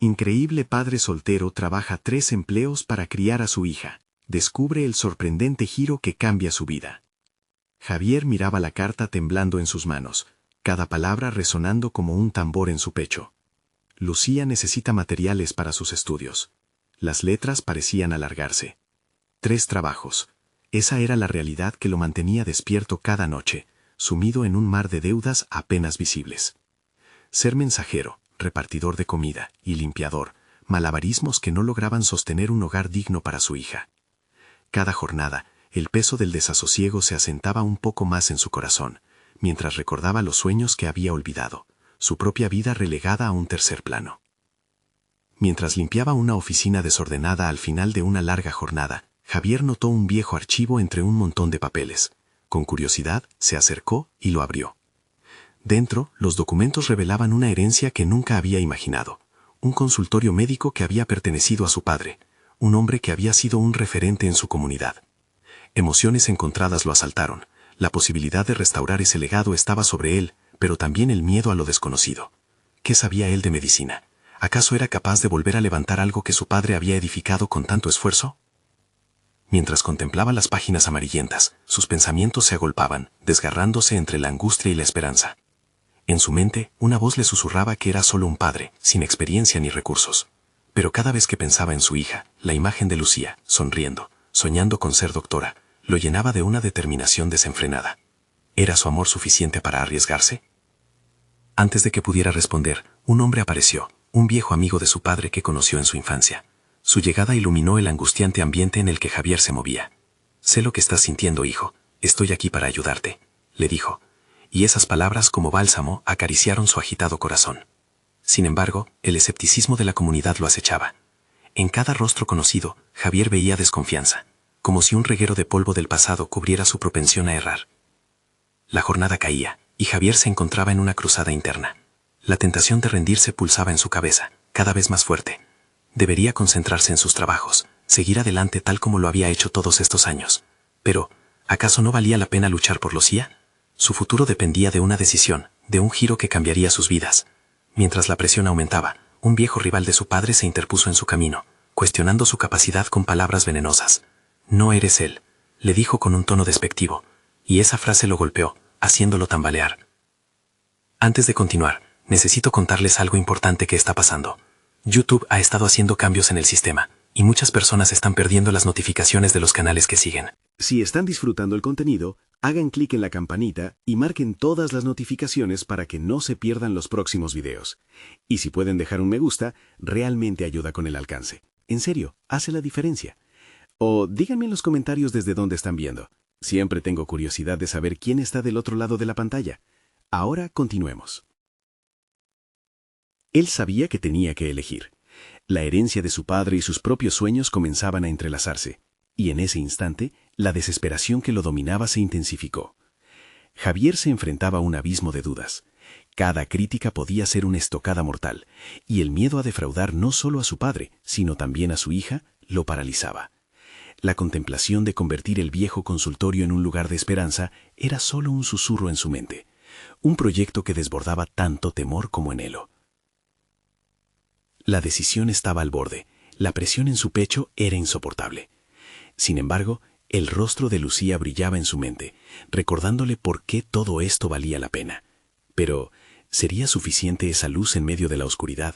Increíble padre soltero trabaja 3 empleos para criar a su hija. Descubre el sorprendente giro que cambia su vida. Javier miraba la carta temblando en sus manos, cada palabra resonando como un tambor en su pecho. Lucía necesita materiales para sus estudios. Las letras parecían alargarse. 3 trabajos. Esa era la realidad que lo mantenía despierto cada noche, sumido en un mar de deudas apenas visibles. Ser mensajero, repartidor de comida y limpiador, malabarismos que no lograban sostener un hogar digno para su hija. Cada jornada, el peso del desasosiego se asentaba un poco más en su corazón, mientras recordaba los sueños que había olvidado, su propia vida relegada a un tercer plano. Mientras limpiaba una oficina desordenada al final de una larga jornada, Javier notó un viejo archivo entre un montón de papeles. Con curiosidad, se acercó y lo abrió. Dentro, los documentos revelaban una herencia que nunca había imaginado. Un consultorio médico que había pertenecido a su padre, un hombre que había sido un referente en su comunidad. Emociones encontradas lo asaltaron. La posibilidad de restaurar ese legado estaba sobre él, pero también el miedo a lo desconocido. ¿Qué sabía él de medicina? ¿Acaso era capaz de volver a levantar algo que su padre había edificado con tanto esfuerzo? Mientras contemplaba las páginas amarillentas, sus pensamientos se agolpaban, desgarrándose entre la angustia y la esperanza. En su mente, una voz le susurraba que era solo un padre, sin experiencia ni recursos. Pero cada vez que pensaba en su hija, la imagen de Lucía, sonriendo, soñando con ser doctora, lo llenaba de una determinación desenfrenada. ¿Era su amor suficiente para arriesgarse? Antes de que pudiera responder, un hombre apareció, un viejo amigo de su padre que conoció en su infancia. Su llegada iluminó el angustiante ambiente en el que Javier se movía. «Sé lo que estás sintiendo, hijo. Estoy aquí para ayudarte», le dijo. Y esas palabras como bálsamo acariciaron su agitado corazón. Sin embargo, el escepticismo de la comunidad lo acechaba. En cada rostro conocido, Javier veía desconfianza, como si un reguero de polvo del pasado cubriera su propensión a errar. La jornada caía, y Javier se encontraba en una cruzada interna. La tentación de rendirse pulsaba en su cabeza, cada vez más fuerte. Debería concentrarse en sus trabajos, seguir adelante tal como lo había hecho todos estos años. Pero, ¿acaso no valía la pena luchar por Lucía? Su futuro dependía de una decisión, de un giro que cambiaría sus vidas. Mientras la presión aumentaba, un viejo rival de su padre se interpuso en su camino, cuestionando su capacidad con palabras venenosas. «No eres él», le dijo con un tono despectivo, y esa frase lo golpeó, haciéndolo tambalear. Antes de continuar, necesito contarles algo importante que está pasando. YouTube ha estado haciendo cambios en el sistema, y muchas personas están perdiendo las notificaciones de los canales que siguen. Si están disfrutando el contenido, hagan clic en la campanita y marquen todas las notificaciones para que no se pierdan los próximos videos. Y si pueden dejar un me gusta, realmente ayuda con el alcance. En serio, hace la diferencia. O díganme en los comentarios desde dónde están viendo. Siempre tengo curiosidad de saber quién está del otro lado de la pantalla. Ahora continuemos. Él sabía que tenía que elegir. La herencia de su padre y sus propios sueños comenzaban a entrelazarse, y en ese instante, la desesperación que lo dominaba se intensificó. Javier se enfrentaba a un abismo de dudas. Cada crítica podía ser una estocada mortal, y el miedo a defraudar no solo a su padre, sino también a su hija, lo paralizaba. La contemplación de convertir el viejo consultorio en un lugar de esperanza era solo un susurro en su mente, un proyecto que desbordaba tanto temor como anhelo. La decisión estaba al borde, la presión en su pecho era insoportable. Sin embargo, el rostro de Lucía brillaba en su mente, recordándole por qué todo esto valía la pena. Pero, ¿sería suficiente esa luz en medio de la oscuridad?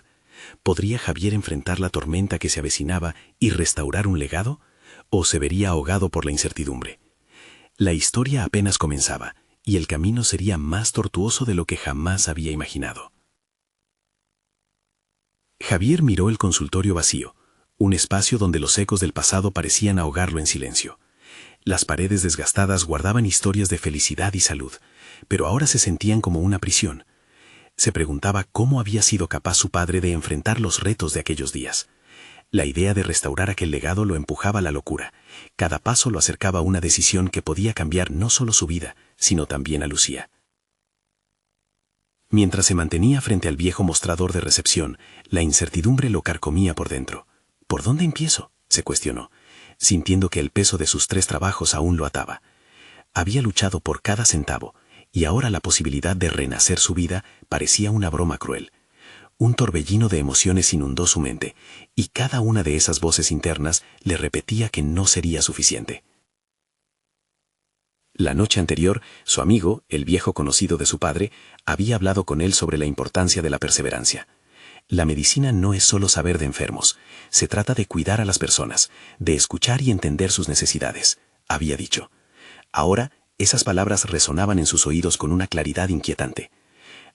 ¿Podría Javier enfrentar la tormenta que se avecinaba y restaurar un legado? ¿O se vería ahogado por la incertidumbre? La historia apenas comenzaba, y el camino sería más tortuoso de lo que jamás había imaginado. Javier miró el consultorio vacío, un espacio donde los ecos del pasado parecían ahogarlo en silencio. Las paredes desgastadas guardaban historias de felicidad y salud, pero ahora se sentían como una prisión. Se preguntaba cómo había sido capaz su padre de enfrentar los retos de aquellos días. La idea de restaurar aquel legado lo empujaba a la locura. Cada paso lo acercaba a una decisión que podía cambiar no solo su vida, sino también a Lucía. Mientras se mantenía frente al viejo mostrador de recepción, la incertidumbre lo carcomía por dentro. ¿Por dónde empiezo?, se cuestionó, sintiendo que el peso de sus 3 trabajos aún lo ataba. Había luchado por cada centavo, y ahora la posibilidad de renacer su vida parecía una broma cruel. Un torbellino de emociones inundó su mente, y cada una de esas voces internas le repetía que no sería suficiente. La noche anterior, su amigo, el viejo conocido de su padre, había hablado con él sobre la importancia de la perseverancia. La medicina no es solo saber de enfermos, se trata de cuidar a las personas, de escuchar y entender sus necesidades, había dicho. Ahora, esas palabras resonaban en sus oídos con una claridad inquietante.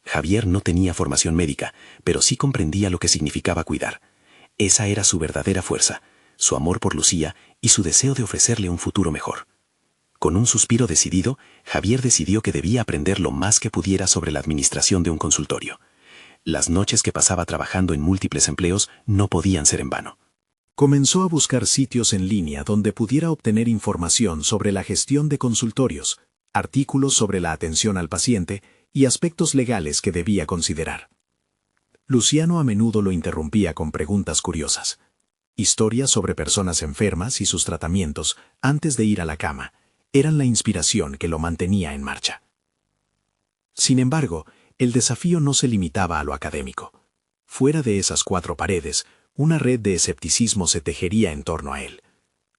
Javier no tenía formación médica, pero sí comprendía lo que significaba cuidar. Esa era su verdadera fuerza, su amor por Lucía y su deseo de ofrecerle un futuro mejor. Con un suspiro decidido, Javier decidió que debía aprender lo más que pudiera sobre la administración de un consultorio. Las noches que pasaba trabajando en múltiples empleos no podían ser en vano. Comenzó a buscar sitios en línea donde pudiera obtener información sobre la gestión de consultorios, artículos sobre la atención al paciente y aspectos legales que debía considerar. Luciano a menudo lo interrumpía con preguntas curiosas. Historias sobre personas enfermas y sus tratamientos antes de ir a la cama eran la inspiración que lo mantenía en marcha. Sin embargo, el desafío no se limitaba a lo académico. Fuera de esas cuatro paredes, una red de escepticismo se tejería en torno a él.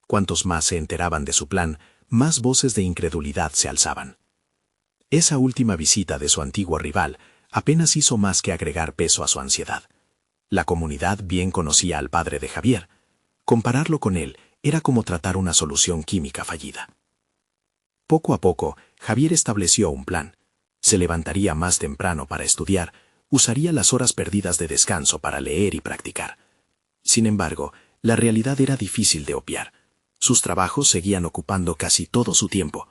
Cuantos más se enteraban de su plan, más voces de incredulidad se alzaban. Esa última visita de su antiguo rival apenas hizo más que agregar peso a su ansiedad. La comunidad bien conocía al padre de Javier. Compararlo con él era como tratar una solución química fallida. Poco a poco, Javier estableció un plan. Se levantaría más temprano para estudiar, usaría las horas perdidas de descanso para leer y practicar. Sin embargo, la realidad era difícil de obviar. Sus trabajos seguían ocupando casi todo su tiempo.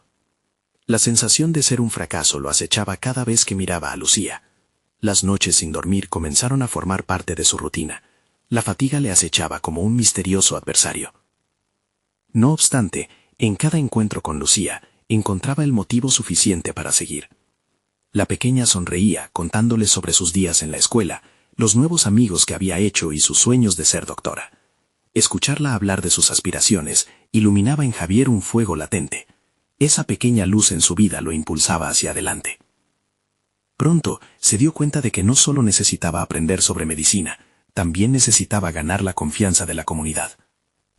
La sensación de ser un fracaso lo acechaba cada vez que miraba a Lucía. Las noches sin dormir comenzaron a formar parte de su rutina. La fatiga le acechaba como un misterioso adversario. No obstante, en cada encuentro con Lucía, encontraba el motivo suficiente para seguir. La pequeña sonreía contándole sobre sus días en la escuela, los nuevos amigos que había hecho y sus sueños de ser doctora. Escucharla hablar de sus aspiraciones iluminaba en Javier un fuego latente. Esa pequeña luz en su vida lo impulsaba hacia adelante. Pronto se dio cuenta de que no solo necesitaba aprender sobre medicina, también necesitaba ganar la confianza de la comunidad.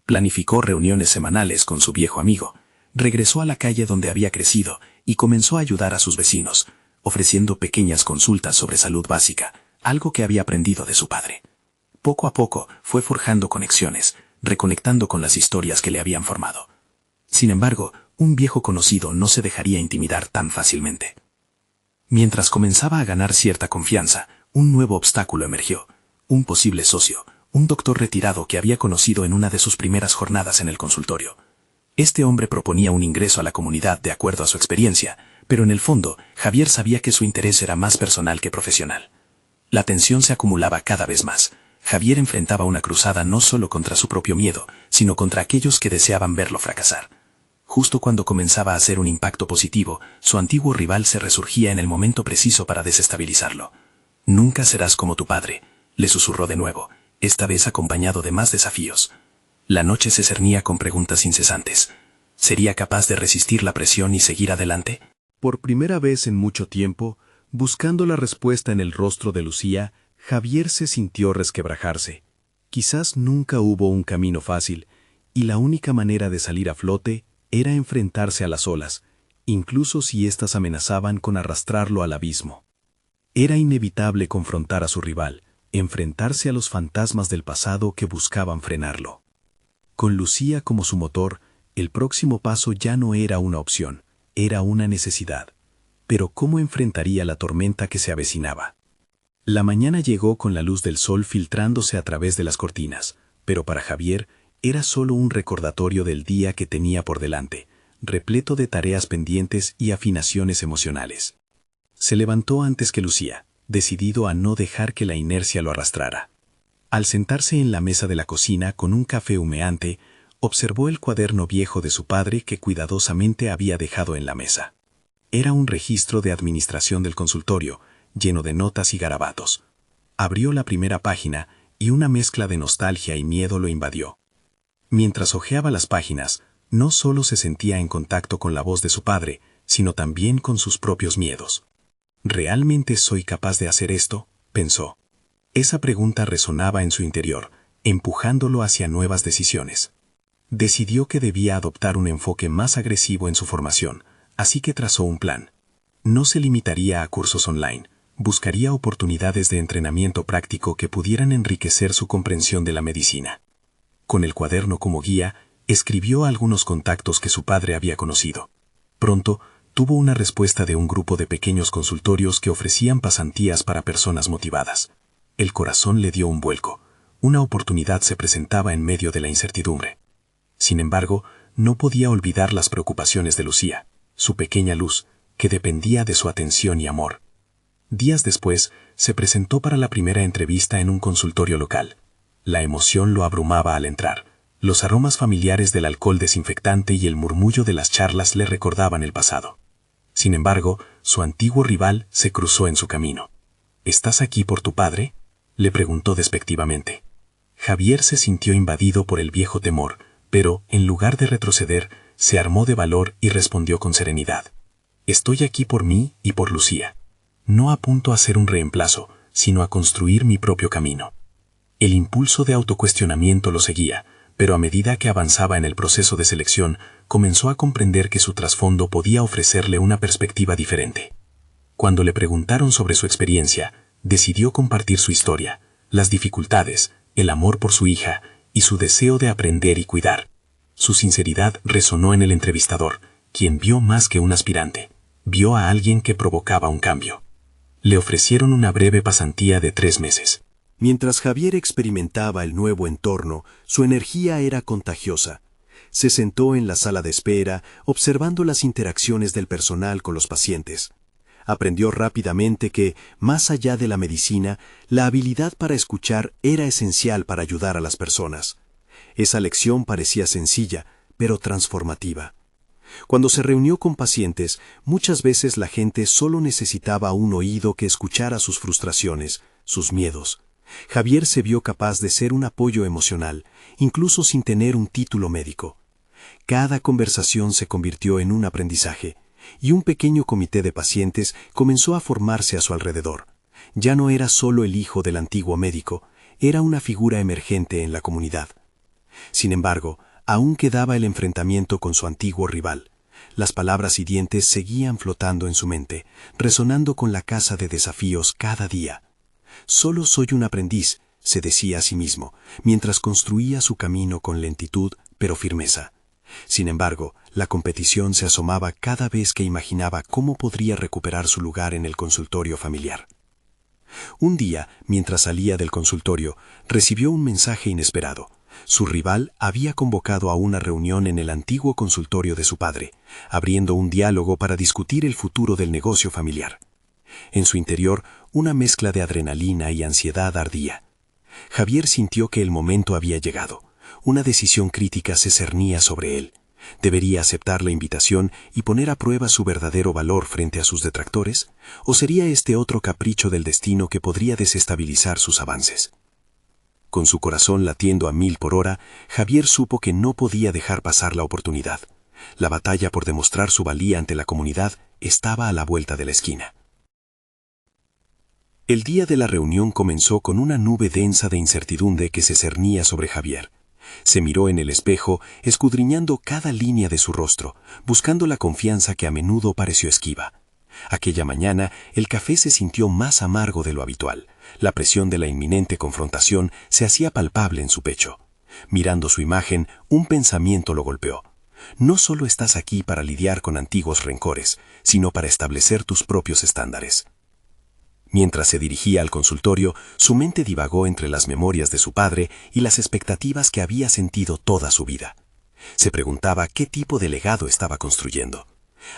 Planificó reuniones semanales con su viejo amigo, regresó a la calle donde había crecido y comenzó a ayudar a sus vecinos, ofreciendo pequeñas consultas sobre salud básica, algo que había aprendido de su padre. Poco a poco fue forjando conexiones, reconectando con las historias que le habían formado. Sin embargo, un viejo conocido no se dejaría intimidar tan fácilmente. Mientras comenzaba a ganar cierta confianza, un nuevo obstáculo emergió: un posible socio, un doctor retirado que había conocido en una de sus primeras jornadas en el consultorio. Este hombre proponía un ingreso a la comunidad de acuerdo a su experiencia, pero en el fondo, Javier sabía que su interés era más personal que profesional. La tensión se acumulaba cada vez más. Javier enfrentaba una cruzada no solo contra su propio miedo, sino contra aquellos que deseaban verlo fracasar. Justo cuando comenzaba a hacer un impacto positivo, su antiguo rival se resurgía en el momento preciso para desestabilizarlo. «Nunca serás como tu padre», le susurró de nuevo, esta vez acompañado de más desafíos. La noche se cernía con preguntas incesantes. ¿Sería capaz de resistir la presión y seguir adelante? Por primera vez en mucho tiempo, buscando la respuesta en el rostro de Lucía, Javier se sintió resquebrajarse. Quizás nunca hubo un camino fácil, y la única manera de salir a flote era enfrentarse a las olas, incluso si éstas amenazaban con arrastrarlo al abismo. Era inevitable confrontar a su rival, enfrentarse a los fantasmas del pasado que buscaban frenarlo. Con Lucía como su motor, el próximo paso ya no era una opción, era una necesidad. Pero ¿cómo enfrentaría la tormenta que se avecinaba? La mañana llegó con la luz del sol filtrándose a través de las cortinas, pero para Javier era solo un recordatorio del día que tenía por delante, repleto de tareas pendientes y afinaciones emocionales. Se levantó antes que Lucía, decidido a no dejar que la inercia lo arrastrara. Al sentarse en la mesa de la cocina con un café humeante, observó el cuaderno viejo de su padre que cuidadosamente había dejado en la mesa. Era un registro de administración del consultorio, lleno de notas y garabatos. Abrió la primera página y una mezcla de nostalgia y miedo lo invadió. Mientras hojeaba las páginas, no solo se sentía en contacto con la voz de su padre, sino también con sus propios miedos. ¿Realmente soy capaz de hacer esto?, pensó. Esa pregunta resonaba en su interior, empujándolo hacia nuevas decisiones. Decidió que debía adoptar un enfoque más agresivo en su formación, así que trazó un plan. No se limitaría a cursos online, buscaría oportunidades de entrenamiento práctico que pudieran enriquecer su comprensión de la medicina. Con el cuaderno como guía, escribió algunos contactos que su padre había conocido. Pronto, tuvo una respuesta de un grupo de pequeños consultorios que ofrecían pasantías para personas motivadas. El corazón le dio un vuelco. Una oportunidad se presentaba en medio de la incertidumbre. Sin embargo, no podía olvidar las preocupaciones de Lucía, su pequeña Luz, que dependía de su atención y amor. Días después, se presentó para la primera entrevista en un consultorio local. La emoción lo abrumaba al entrar. Los aromas familiares del alcohol desinfectante y el murmullo de las charlas le recordaban el pasado. Sin embargo, su antiguo rival se cruzó en su camino. ¿Estás aquí por tu padre?, le preguntó despectivamente. Javier se sintió invadido por el viejo temor, pero, en lugar de retroceder, se armó de valor y respondió con serenidad. Estoy aquí por mí y por Lucía. No apunto a ser un reemplazo, sino a construir mi propio camino. El impulso de autocuestionamiento lo seguía, pero a medida que avanzaba en el proceso de selección, comenzó a comprender que su trasfondo podía ofrecerle una perspectiva diferente. Cuando le preguntaron sobre su experiencia, decidió compartir su historia, las dificultades, el amor por su hija y su deseo de aprender y cuidar. Su sinceridad resonó en el entrevistador, quien vio más que un aspirante, vio a alguien que provocaba un cambio. Le ofrecieron una breve pasantía de 3 meses. Mientras Javier experimentaba el nuevo entorno, su energía era contagiosa. Se sentó en la sala de espera, observando las interacciones del personal con los pacientes. Aprendió rápidamente que, más allá de la medicina, la habilidad para escuchar era esencial para ayudar a las personas. Esa lección parecía sencilla, pero transformativa. Cuando se reunió con pacientes, muchas veces la gente solo necesitaba un oído que escuchara sus frustraciones, sus miedos. Javier se vio capaz de ser un apoyo emocional, incluso sin tener un título médico. Cada conversación se convirtió en un aprendizaje, y un pequeño comité de pacientes comenzó a formarse a su alrededor. Ya no era solo el hijo del antiguo médico, era una figura emergente en la comunidad. Sin embargo, aún quedaba el enfrentamiento con su antiguo rival. Las palabras hirientes seguían flotando en su mente, resonando con la caza de desafíos cada día. Solo soy un aprendiz, se decía a sí mismo, mientras construía su camino con lentitud pero firmeza. Sin embargo, la competición se asomaba cada vez que imaginaba cómo podría recuperar su lugar en el consultorio familiar. Un día, mientras salía del consultorio, recibió un mensaje inesperado. Su rival había convocado a una reunión en el antiguo consultorio de su padre, abriendo un diálogo para discutir el futuro del negocio familiar. En su interior, una mezcla de adrenalina y ansiedad ardía. Javier sintió que el momento había llegado. Una decisión crítica se cernía sobre él. ¿Debería aceptar la invitación y poner a prueba su verdadero valor frente a sus detractores? ¿O sería este otro capricho del destino que podría desestabilizar sus avances? Con su corazón latiendo a 1000 por hora, Javier supo que no podía dejar pasar la oportunidad. La batalla por demostrar su valía ante la comunidad estaba a la vuelta de la esquina. El día de la reunión comenzó con una nube densa de incertidumbre que se cernía sobre Javier. Se miró en el espejo, escudriñando cada línea de su rostro, buscando la confianza que a menudo pareció esquiva. Aquella mañana, el café se sintió más amargo de lo habitual. La presión de la inminente confrontación se hacía palpable en su pecho. Mirando su imagen, un pensamiento lo golpeó. No solo estás aquí para lidiar con antiguos rencores, sino para establecer tus propios estándares. Mientras se dirigía al consultorio, su mente divagó entre las memorias de su padre y las expectativas que había sentido toda su vida. Se preguntaba qué tipo de legado estaba construyendo.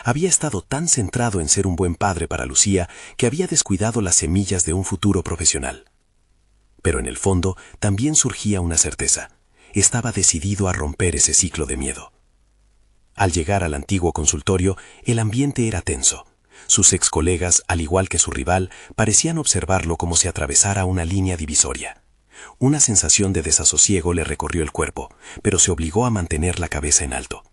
Había estado tan centrado en ser un buen padre para Lucía que había descuidado las semillas de un futuro profesional. Pero en el fondo también surgía una certeza. Estaba decidido a romper ese ciclo de miedo. Al llegar al antiguo consultorio, el ambiente era tenso. Sus ex colegas, al igual que su rival, parecían observarlo como si atravesara una línea divisoria. Una sensación de desasosiego le recorrió el cuerpo, pero se obligó a mantener la cabeza en alto.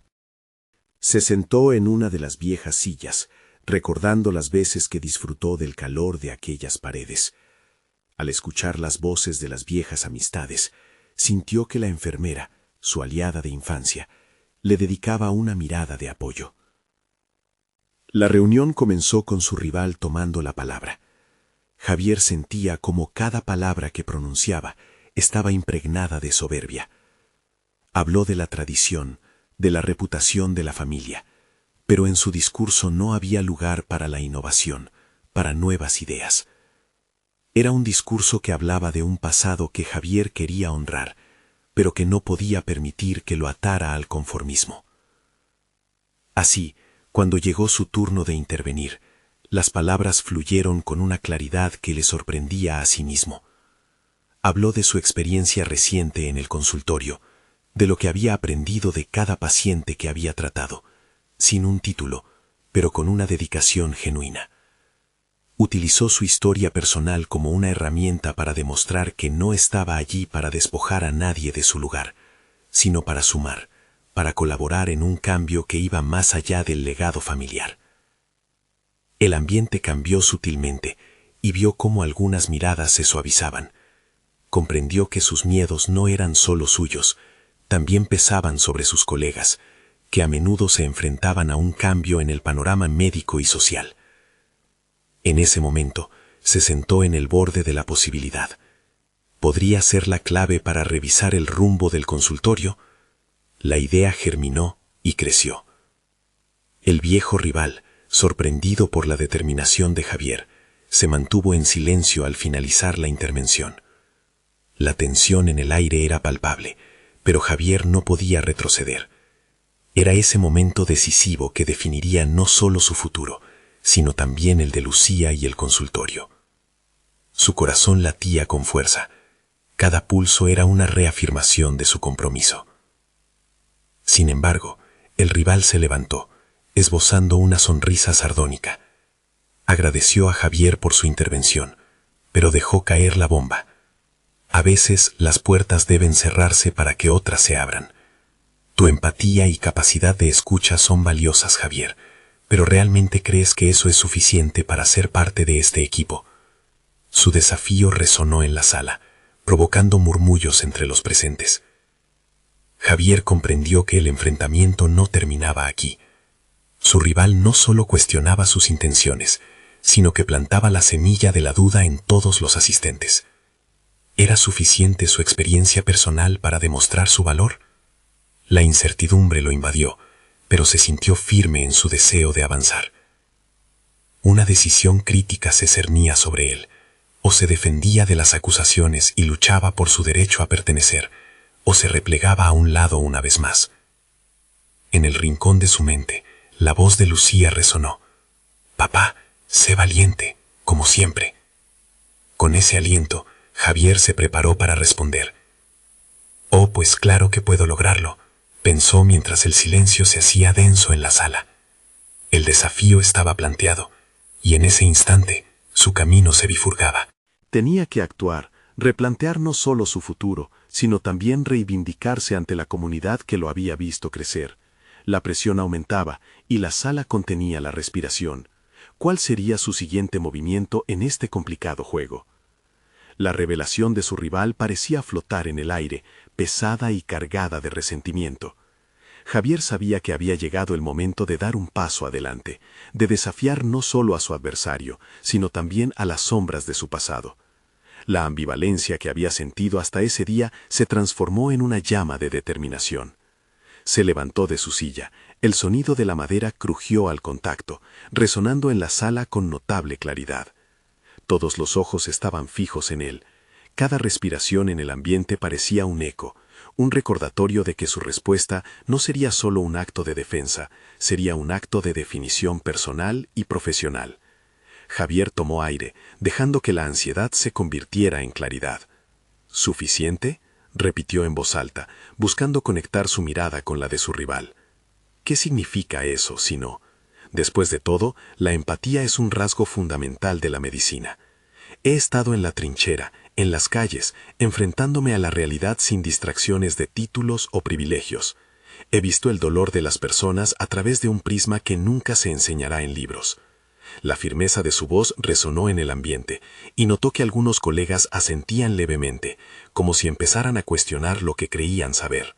Se sentó en una de las viejas sillas, recordando las veces que disfrutó del calor de aquellas paredes. Al escuchar las voces de las viejas amistades, sintió que la enfermera, su aliada de infancia, le dedicaba una mirada de apoyo. La reunión comenzó con su rival tomando la palabra. Javier sentía como cada palabra que pronunciaba estaba impregnada de soberbia. Habló de la tradición, de la reputación de la familia, pero en su discurso no había lugar para la innovación, para nuevas ideas. Era un discurso que hablaba de un pasado que Javier quería honrar, pero que no podía permitir que lo atara al conformismo. Así, cuando llegó su turno de intervenir, las palabras fluyeron con una claridad que le sorprendía a sí mismo. Habló de su experiencia reciente en el consultorio, de lo que había aprendido de cada paciente que había tratado, sin un título, pero con una dedicación genuina. Utilizó su historia personal como una herramienta para demostrar que no estaba allí para despojar a nadie de su lugar, sino para sumar, para colaborar en un cambio que iba más allá del legado familiar. El ambiente cambió sutilmente y vio cómo algunas miradas se suavizaban. Comprendió que sus miedos no eran solo suyos, también pesaban sobre sus colegas, que a menudo se enfrentaban a un cambio en el panorama médico y social. En ese momento, se sentó en el borde de la posibilidad. ¿Podría ser la clave para revisar el rumbo del consultorio? La idea germinó y creció. El viejo rival, sorprendido por la determinación de Javier, se mantuvo en silencio al finalizar la intervención. La tensión en el aire era palpable, pero Javier no podía retroceder. Era ese momento decisivo que definiría no solo su futuro, sino también el de Lucía y el consultorio. Su corazón latía con fuerza. Cada pulso era una reafirmación de su compromiso. Sin embargo, el rival se levantó, esbozando una sonrisa sardónica. Agradeció a Javier por su intervención, pero dejó caer la bomba. A veces las puertas deben cerrarse para que otras se abran. Tu empatía y capacidad de escucha son valiosas, Javier, pero ¿realmente crees que eso es suficiente para ser parte de este equipo? Su desafío resonó en la sala, provocando murmullos entre los presentes. Javier comprendió que el enfrentamiento no terminaba aquí. Su rival no solo cuestionaba sus intenciones, sino que plantaba la semilla de la duda en todos los asistentes. ¿Era suficiente su experiencia personal para demostrar su valor? La incertidumbre lo invadió, pero se sintió firme en su deseo de avanzar. Una decisión crítica se cernía sobre él, o se defendía de las acusaciones y luchaba por su derecho a pertenecer, o se replegaba a un lado una vez más. En el rincón de su mente, la voz de Lucía resonó. «Papá, sé valiente, como siempre». Con ese aliento, Javier se preparó para responder. «Oh, pues claro que puedo lograrlo», pensó mientras el silencio se hacía denso en la sala. El desafío estaba planteado, y en ese instante su camino se bifurcaba. Tenía que actuar, replantear no solo su futuro, sino también reivindicarse ante la comunidad que lo había visto crecer. La presión aumentaba y la sala contenía la respiración. ¿Cuál sería su siguiente movimiento en este complicado juego? La revelación de su rival parecía flotar en el aire, pesada y cargada de resentimiento. Javier sabía que había llegado el momento de dar un paso adelante, de desafiar no solo a su adversario, sino también a las sombras de su pasado. La ambivalencia que había sentido hasta ese día se transformó en una llama de determinación. Se levantó de su silla, el sonido de la madera crujió al contacto, resonando en la sala con notable claridad. Todos los ojos estaban fijos en él. Cada respiración en el ambiente parecía un eco, un recordatorio de que su respuesta no sería solo un acto de defensa, sería un acto de definición personal y profesional. Javier tomó aire, dejando que la ansiedad se convirtiera en claridad. ¿Suficiente?, repitió en voz alta, buscando conectar su mirada con la de su rival. ¿Qué significa eso, si no? Después de todo, la empatía es un rasgo fundamental de la medicina. He estado en la trinchera, en las calles, enfrentándome a la realidad sin distracciones de títulos o privilegios. He visto el dolor de las personas a través de un prisma que nunca se enseñará en libros. La firmeza de su voz resonó en el ambiente, y notó que algunos colegas asentían levemente, como si empezaran a cuestionar lo que creían saber.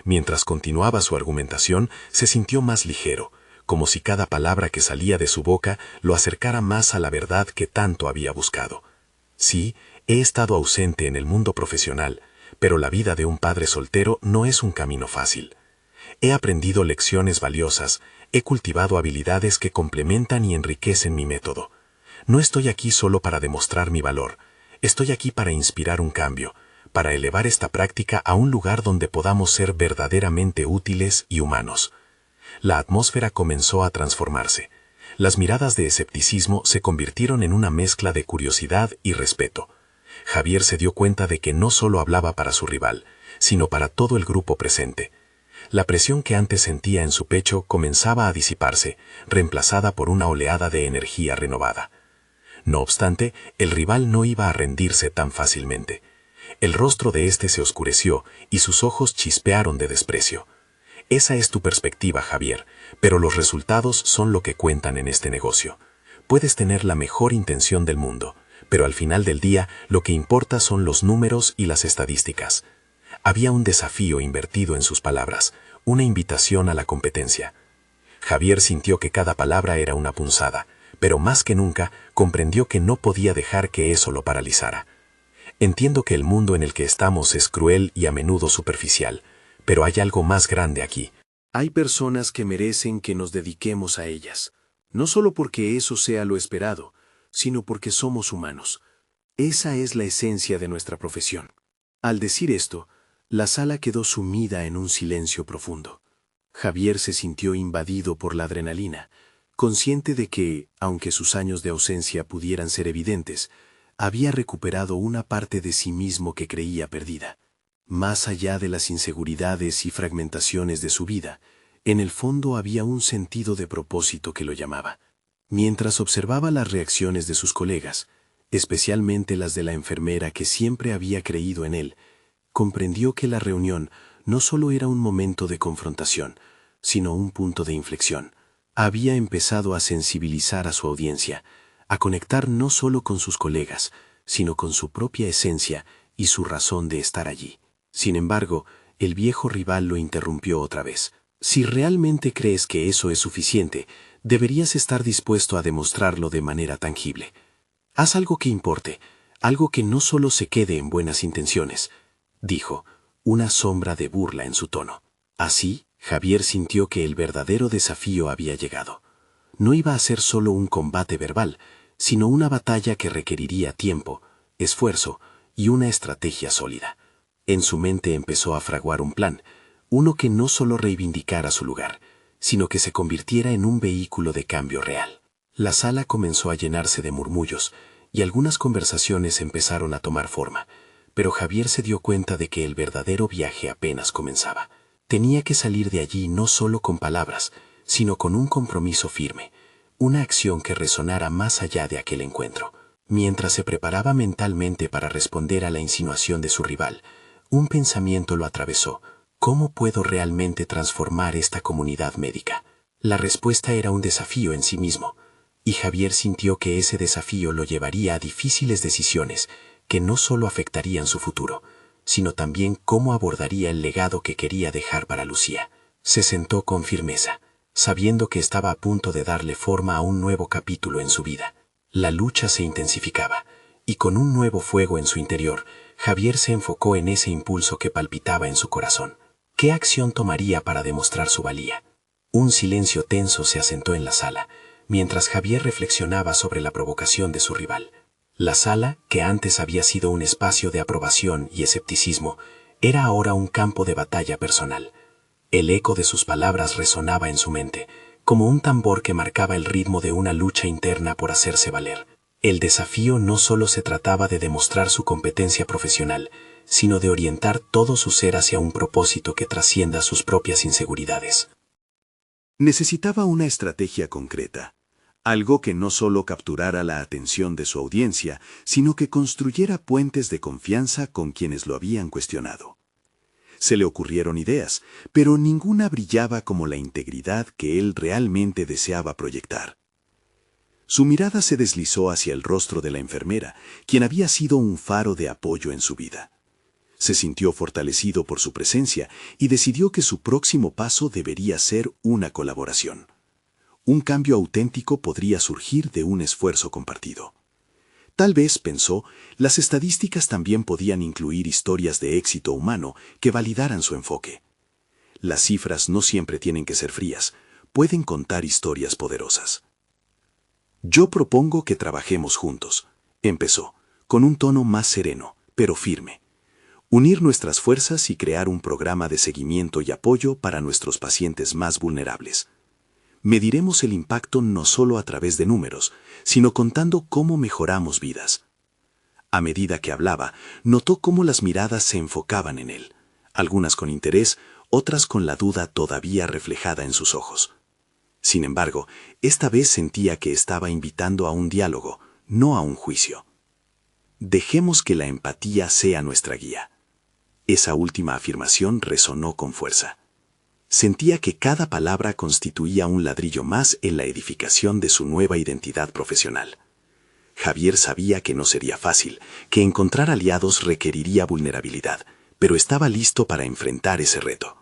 Mientras continuaba su argumentación, se sintió más ligero, como si cada palabra que salía de su boca lo acercara más a la verdad que tanto había buscado. Sí, he estado ausente en el mundo profesional, pero la vida de un padre soltero no es un camino fácil. He aprendido lecciones valiosas, he cultivado habilidades que complementan y enriquecen mi método. No estoy aquí solo para demostrar mi valor, estoy aquí para inspirar un cambio, para elevar esta práctica a un lugar donde podamos ser verdaderamente útiles y humanos. La atmósfera comenzó a transformarse. Las miradas de escepticismo se convirtieron en una mezcla de curiosidad y respeto. Javier se dio cuenta de que no solo hablaba para su rival, sino para todo el grupo presente. La presión que antes sentía en su pecho comenzaba a disiparse, reemplazada por una oleada de energía renovada. No obstante, el rival no iba a rendirse tan fácilmente. El rostro de éste se oscureció y sus ojos chispearon de desprecio. Esa es tu perspectiva, Javier, pero los resultados son lo que cuentan en este negocio. Puedes tener la mejor intención del mundo, pero al final del día lo que importa son los números y las estadísticas. Había un desafío invertido en sus palabras, una invitación a la competencia. Javier sintió que cada palabra era una punzada, pero más que nunca comprendió que no podía dejar que eso lo paralizara. Entiendo que el mundo en el que estamos es cruel y a menudo superficial, pero hay algo más grande aquí. Hay personas que merecen que nos dediquemos a ellas, no solo porque eso sea lo esperado, sino porque somos humanos. Esa es la esencia de nuestra profesión. Al decir esto, la sala quedó sumida en un silencio profundo. Javier se sintió invadido por la adrenalina, consciente de que, aunque sus años de ausencia pudieran ser evidentes, había recuperado una parte de sí mismo que creía perdida. Más allá de las inseguridades y fragmentaciones de su vida, en el fondo había un sentido de propósito que lo llamaba. Mientras observaba las reacciones de sus colegas, especialmente las de la enfermera que siempre había creído en él, comprendió que la reunión no solo era un momento de confrontación, sino un punto de inflexión. Había empezado a sensibilizar a su audiencia, a conectar no solo con sus colegas, sino con su propia esencia y su razón de estar allí. Sin embargo, el viejo rival lo interrumpió otra vez. Si realmente crees que eso es suficiente, deberías estar dispuesto a demostrarlo de manera tangible. Haz algo que importe, algo que no solo se quede en buenas intenciones, dijo, una sombra de burla en su tono. Así, Javier sintió que el verdadero desafío había llegado. No iba a ser solo un combate verbal, sino una batalla que requeriría tiempo, esfuerzo y una estrategia sólida. En su mente empezó a fraguar un plan, uno que no solo reivindicara su lugar, sino que se convirtiera en un vehículo de cambio real. La sala comenzó a llenarse de murmullos y algunas conversaciones empezaron a tomar forma, pero Javier se dio cuenta de que el verdadero viaje apenas comenzaba. Tenía que salir de allí no solo con palabras, sino con un compromiso firme, una acción que resonara más allá de aquel encuentro. Mientras se preparaba mentalmente para responder a la insinuación de su rival, un pensamiento lo atravesó. ¿Cómo puedo realmente transformar esta comunidad médica? La respuesta era un desafío en sí mismo, y Javier sintió que ese desafío lo llevaría a difíciles decisiones que no solo afectarían su futuro, sino también cómo abordaría el legado que quería dejar para Lucía. Se sentó con firmeza, sabiendo que estaba a punto de darle forma a un nuevo capítulo en su vida. La lucha se intensificaba, y con un nuevo fuego en su interior, Javier se enfocó en ese impulso que palpitaba en su corazón. ¿Qué acción tomaría para demostrar su valía? Un silencio tenso se asentó en la sala, mientras Javier reflexionaba sobre la provocación de su rival. La sala, que antes había sido un espacio de aprobación y escepticismo, era ahora un campo de batalla personal. El eco de sus palabras resonaba en su mente, como un tambor que marcaba el ritmo de una lucha interna por hacerse valer. El desafío no solo se trataba de demostrar su competencia profesional, sino de orientar todo su ser hacia un propósito que trascienda sus propias inseguridades. Necesitaba una estrategia concreta, algo que no solo capturara la atención de su audiencia, sino que construyera puentes de confianza con quienes lo habían cuestionado. Se le ocurrieron ideas, pero ninguna brillaba como la integridad que él realmente deseaba proyectar. Su mirada se deslizó hacia el rostro de la enfermera, quien había sido un faro de apoyo en su vida. Se sintió fortalecido por su presencia y decidió que su próximo paso debería ser una colaboración. Un cambio auténtico podría surgir de un esfuerzo compartido. Tal vez, pensó, las estadísticas también podían incluir historias de éxito humano que validaran su enfoque. Las cifras no siempre tienen que ser frías, pueden contar historias poderosas. Yo propongo que trabajemos juntos, empezó, con un tono más sereno, pero firme. Unir nuestras fuerzas y crear un programa de seguimiento y apoyo para nuestros pacientes más vulnerables. Mediremos el impacto no solo a través de números, sino contando cómo mejoramos vidas. A medida que hablaba, notó cómo las miradas se enfocaban en él, algunas con interés, otras con la duda todavía reflejada en sus ojos. Sin embargo, esta vez sentía que estaba invitando a un diálogo, no a un juicio. Dejemos que la empatía sea nuestra guía. Esa última afirmación resonó con fuerza. Sentía que cada palabra constituía un ladrillo más en la edificación de su nueva identidad profesional. Javier sabía que no sería fácil, que encontrar aliados requeriría vulnerabilidad, pero estaba listo para enfrentar ese reto.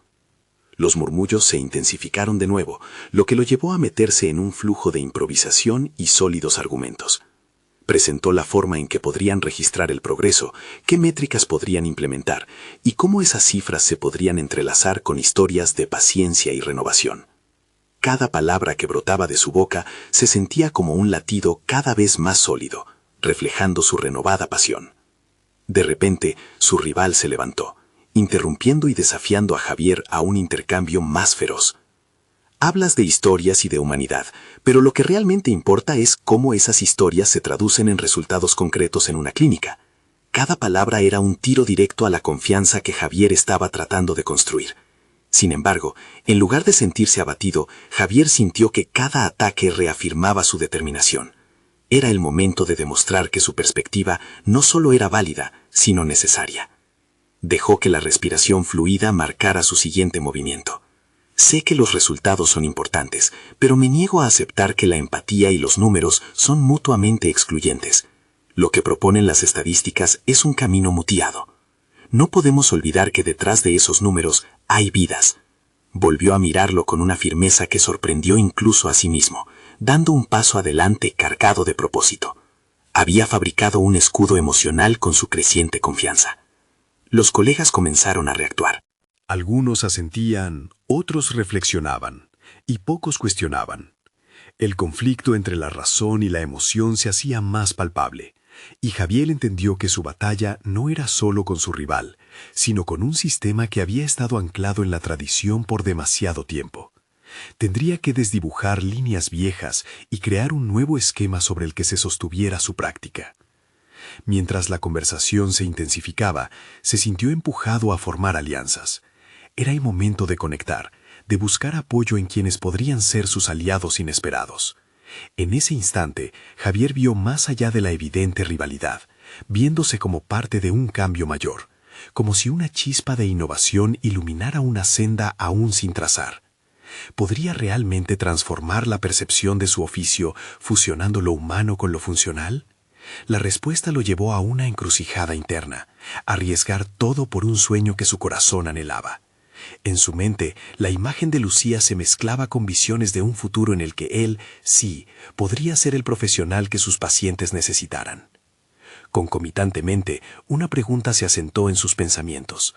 Los murmullos se intensificaron de nuevo, lo que lo llevó a meterse en un flujo de improvisación y sólidos argumentos. Presentó la forma en que podrían registrar el progreso, qué métricas podrían implementar y cómo esas cifras se podrían entrelazar con historias de paciencia y renovación. Cada palabra que brotaba de su boca se sentía como un latido cada vez más sólido, reflejando su renovada pasión. De repente, su rival se levantó, interrumpiendo y desafiando a Javier a un intercambio más feroz. Hablas de historias y de humanidad, pero lo que realmente importa es cómo esas historias se traducen en resultados concretos en una clínica. Cada palabra era un tiro directo a la confianza que Javier estaba tratando de construir. Sin embargo, en lugar de sentirse abatido, Javier sintió que cada ataque reafirmaba su determinación. Era el momento de demostrar que su perspectiva no solo era válida, sino necesaria. Dejó que la respiración fluida marcara su siguiente movimiento. Sé que los resultados son importantes, pero me niego a aceptar que la empatía y los números son mutuamente excluyentes. Lo que proponen las estadísticas es un camino muteado. No podemos olvidar que detrás de esos números hay vidas. Volvió a mirarlo con una firmeza que sorprendió incluso a sí mismo, dando un paso adelante cargado de propósito. Había fabricado un escudo emocional con su creciente confianza. Los colegas comenzaron a reactuar. Algunos asentían, otros reflexionaban, y pocos cuestionaban. El conflicto entre la razón y la emoción se hacía más palpable, y Javier entendió que su batalla no era solo con su rival, sino con un sistema que había estado anclado en la tradición por demasiado tiempo. Tendría que desdibujar líneas viejas y crear un nuevo esquema sobre el que se sostuviera su práctica. Mientras la conversación se intensificaba, se sintió empujado a formar alianzas. Era el momento de conectar, de buscar apoyo en quienes podrían ser sus aliados inesperados. En ese instante, Javier vio más allá de la evidente rivalidad, viéndose como parte de un cambio mayor, como si una chispa de innovación iluminara una senda aún sin trazar. ¿Podría realmente transformar la percepción de su oficio fusionando lo humano con lo funcional? La respuesta lo llevó a una encrucijada interna, arriesgar todo por un sueño que su corazón anhelaba. En su mente, la imagen de Lucía se mezclaba con visiones de un futuro en el que él, sí, podría ser el profesional que sus pacientes necesitaran. Concomitantemente, una pregunta se asentó en sus pensamientos.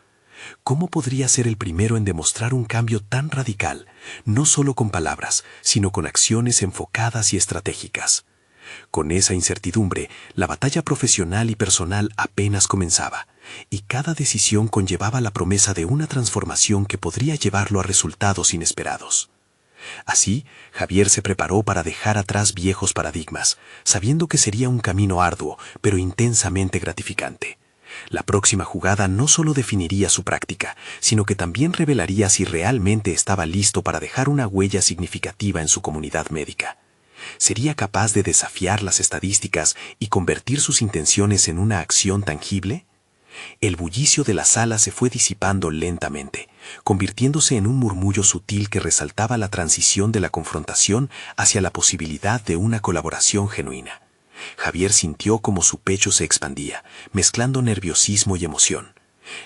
¿Cómo podría ser el primero en demostrar un cambio tan radical, no solo con palabras, sino con acciones enfocadas y estratégicas? Con esa incertidumbre, la batalla profesional y personal apenas comenzaba, y cada decisión conllevaba la promesa de una transformación que podría llevarlo a resultados inesperados. Así, Javier se preparó para dejar atrás viejos paradigmas, sabiendo que sería un camino arduo, pero intensamente gratificante. La próxima jugada no solo definiría su práctica, sino que también revelaría si realmente estaba listo para dejar una huella significativa en su comunidad médica. ¿Sería capaz de desafiar las estadísticas y convertir sus intenciones en una acción tangible? El bullicio de la sala se fue disipando lentamente, convirtiéndose en un murmullo sutil que resaltaba la transición de la confrontación hacia la posibilidad de una colaboración genuina. Javier sintió como su pecho se expandía, mezclando nerviosismo y emoción.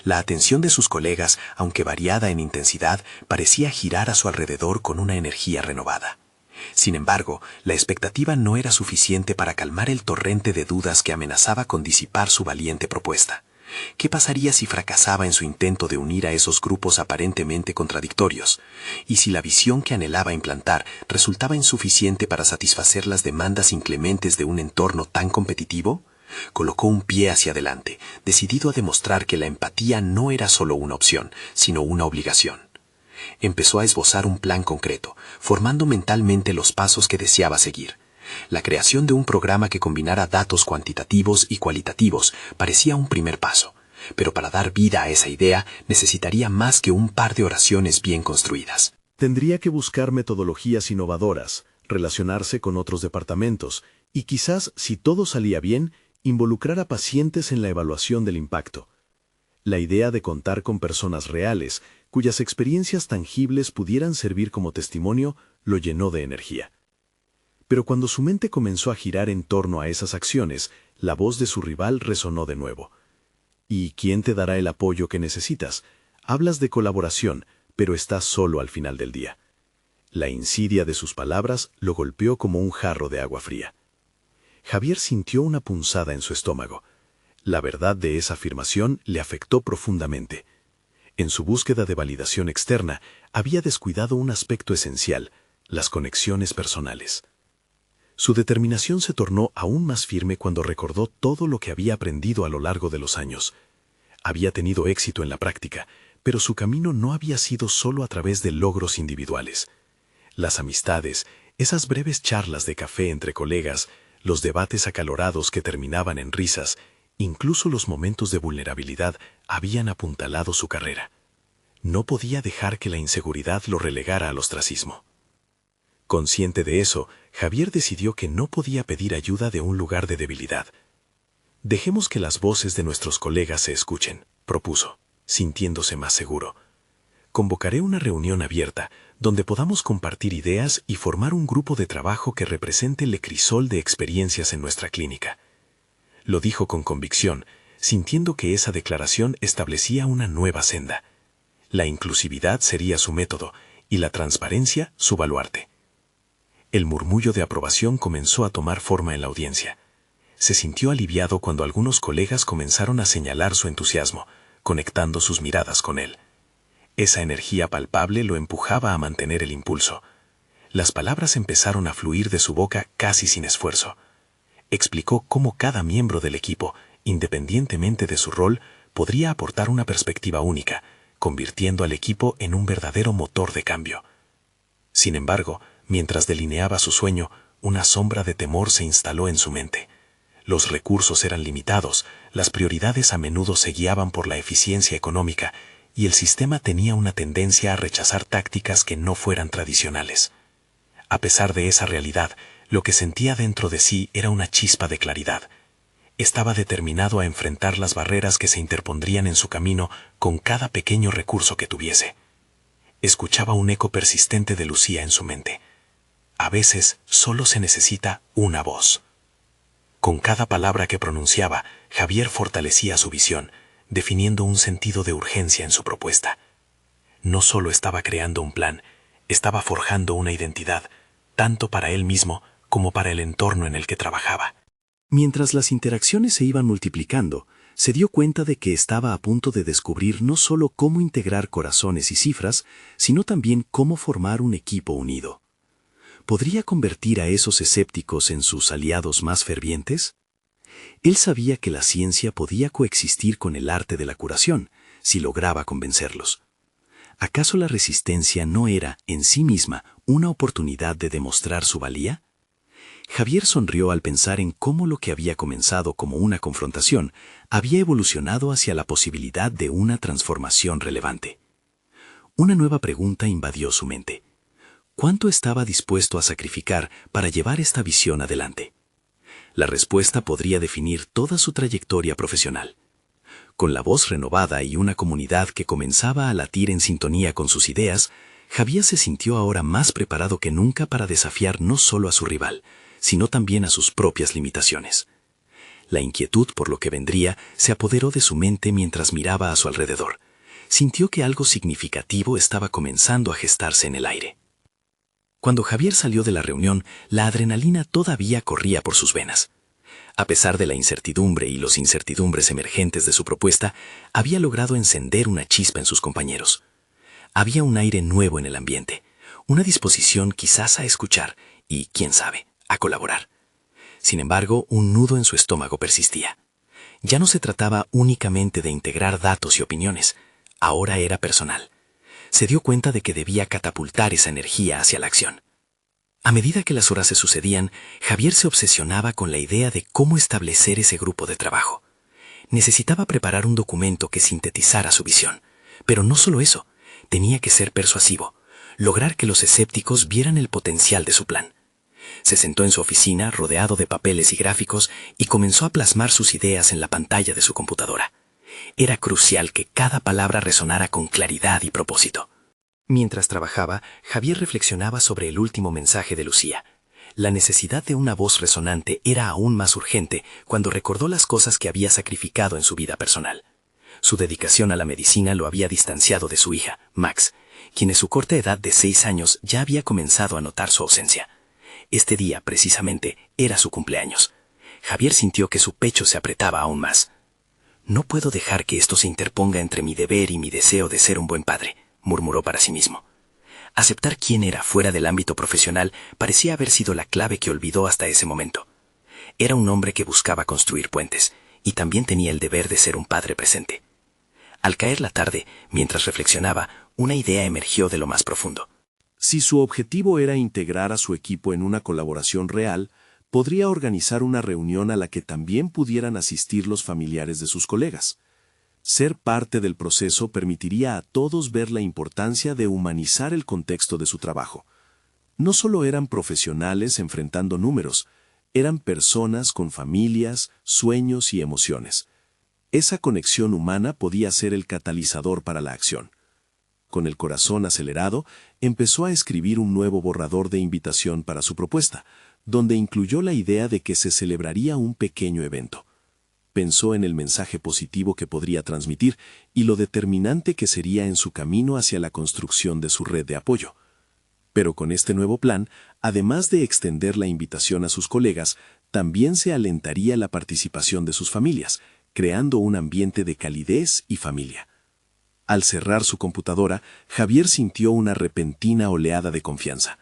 La atención de sus colegas, aunque variada en intensidad, parecía girar a su alrededor con una energía renovada. Sin embargo, la expectativa no era suficiente para calmar el torrente de dudas que amenazaba con disipar su valiente propuesta. ¿Qué pasaría si fracasaba en su intento de unir a esos grupos aparentemente contradictorios? ¿Y si la visión que anhelaba implantar resultaba insuficiente para satisfacer las demandas inclementes de un entorno tan competitivo? Colocó un pie hacia adelante, decidido a demostrar que la empatía no era solo una opción, sino una obligación. Empezó a esbozar un plan concreto, formando mentalmente los pasos que deseaba seguir. La creación de un programa que combinara datos cuantitativos y cualitativos parecía un primer paso, pero para dar vida a esa idea necesitaría más que un par de oraciones bien construidas. Tendría que buscar metodologías innovadoras, relacionarse con otros departamentos y quizás, si todo salía bien, involucrar a pacientes en la evaluación del impacto. La idea de contar con personas reales, cuyas experiencias tangibles pudieran servir como testimonio, lo llenó de energía. Pero cuando su mente comenzó a girar en torno a esas acciones, la voz de su rival resonó de nuevo. ¿Y quién te dará el apoyo que necesitas? Hablas de colaboración, pero estás solo al final del día. La insidia de sus palabras lo golpeó como un jarro de agua fría. Javier sintió una punzada en su estómago. La verdad de esa afirmación le afectó profundamente. En su búsqueda de validación externa, había descuidado un aspecto esencial: las conexiones personales. Su determinación se tornó aún más firme cuando recordó todo lo que había aprendido a lo largo de los años. Había tenido éxito en la práctica, pero su camino no había sido solo a través de logros individuales. Las amistades, esas breves charlas de café entre colegas, los debates acalorados que terminaban en risas, incluso los momentos de vulnerabilidad habían apuntalado su carrera. No podía dejar que la inseguridad lo relegara al ostracismo. Consciente de eso, Javier decidió que no podía pedir ayuda de un lugar de debilidad. Dejemos que las voces de nuestros colegas se escuchen, propuso, sintiéndose más seguro. Convocaré una reunión abierta, donde podamos compartir ideas y formar un grupo de trabajo que represente el crisol de experiencias en nuestra clínica. Lo dijo con convicción, sintiendo que esa declaración establecía una nueva senda. La inclusividad sería su método y la transparencia su baluarte. El murmullo de aprobación comenzó a tomar forma en la audiencia. Se sintió aliviado cuando algunos colegas comenzaron a señalar su entusiasmo, conectando sus miradas con él. Esa energía palpable lo empujaba a mantener el impulso. Las palabras empezaron a fluir de su boca casi sin esfuerzo. Explicó cómo cada miembro del equipo, independientemente de su rol, podría aportar una perspectiva única, convirtiendo al equipo en un verdadero motor de cambio. Sin embargo, mientras delineaba su sueño, una sombra de temor se instaló en su mente. Los recursos eran limitados, las prioridades a menudo se guiaban por la eficiencia económica, y el sistema tenía una tendencia a rechazar tácticas que no fueran tradicionales. A pesar de esa realidad, lo que sentía dentro de sí era una chispa de claridad. Estaba determinado a enfrentar las barreras que se interpondrían en su camino con cada pequeño recurso que tuviese. Escuchaba un eco persistente de Lucía en su mente. A veces solo se necesita una voz. Con cada palabra que pronunciaba, Javier fortalecía su visión, definiendo un sentido de urgencia en su propuesta. No solo estaba creando un plan, estaba forjando una identidad, tanto para él mismo como para el entorno en el que trabajaba. Mientras las interacciones se iban multiplicando, se dio cuenta de que estaba a punto de descubrir no solo cómo integrar corazones y cifras, sino también cómo formar un equipo unido. ¿Podría convertir a esos escépticos en sus aliados más fervientes? Él sabía que la ciencia podía coexistir con el arte de la curación, si lograba convencerlos. ¿Acaso la resistencia no era, en sí misma, una oportunidad de demostrar su valía? Javier sonrió al pensar en cómo lo que había comenzado como una confrontación había evolucionado hacia la posibilidad de una transformación relevante. Una nueva pregunta invadió su mente. ¿Cuánto estaba dispuesto a sacrificar para llevar esta visión adelante? La respuesta podría definir toda su trayectoria profesional. Con la voz renovada y una comunidad que comenzaba a latir en sintonía con sus ideas, Javier se sintió ahora más preparado que nunca para desafiar no solo a su rival, sino también a sus propias limitaciones. La inquietud por lo que vendría se apoderó de su mente mientras miraba a su alrededor. Sintió que algo significativo estaba comenzando a gestarse en el aire. Cuando Javier salió de la reunión, la adrenalina todavía corría por sus venas. A pesar de la incertidumbre y los incertidumbres emergentes de su propuesta, había logrado encender una chispa en sus compañeros. Había un aire nuevo en el ambiente, una disposición quizás a escuchar y, quién sabe, a colaborar. Sin embargo, un nudo en su estómago persistía. Ya no se trataba únicamente de integrar datos y opiniones, ahora era personal. Se dio cuenta de que debía catapultar esa energía hacia la acción. A medida que las horas se sucedían, Javier se obsesionaba con la idea de cómo establecer ese grupo de trabajo. Necesitaba preparar un documento que sintetizara su visión. Pero no solo eso, tenía que ser persuasivo, lograr que los escépticos vieran el potencial de su plan. Se sentó en su oficina, rodeado de papeles y gráficos, y comenzó a plasmar sus ideas en la pantalla de su computadora. Era crucial que cada palabra resonara con claridad y propósito. Mientras trabajaba, Javier reflexionaba sobre el último mensaje de Lucía. La necesidad de una voz resonante era aún más urgente cuando recordó las cosas que había sacrificado en su vida personal. Su dedicación a la medicina lo había distanciado de su hija, Max, quien en su corta edad de 6 años ya había comenzado a notar su ausencia. Este día, precisamente, era su cumpleaños. Javier sintió que su pecho se apretaba aún más. «No puedo dejar que esto se interponga entre mi deber y mi deseo de ser un buen padre», murmuró para sí mismo. Aceptar quién era fuera del ámbito profesional parecía haber sido la clave que olvidó hasta ese momento. Era un hombre que buscaba construir puentes, y también tenía el deber de ser un padre presente. Al caer la tarde, mientras reflexionaba, una idea emergió de lo más profundo. Si su objetivo era integrar a su equipo en una colaboración real, podría organizar una reunión a la que también pudieran asistir los familiares de sus colegas. Ser parte del proceso permitiría a todos ver la importancia de humanizar el contexto de su trabajo. No solo eran profesionales enfrentando números, eran personas con familias, sueños y emociones. Esa conexión humana podía ser el catalizador para la acción. Con el corazón acelerado, empezó a escribir un nuevo borrador de invitación para su propuesta, donde incluyó la idea de que se celebraría un pequeño evento. Pensó en el mensaje positivo que podría transmitir y lo determinante que sería en su camino hacia la construcción de su red de apoyo. Pero con este nuevo plan, además de extender la invitación a sus colegas, también se alentaría la participación de sus familias, creando un ambiente de calidez y familia. Al cerrar su computadora, Javier sintió una repentina oleada de confianza.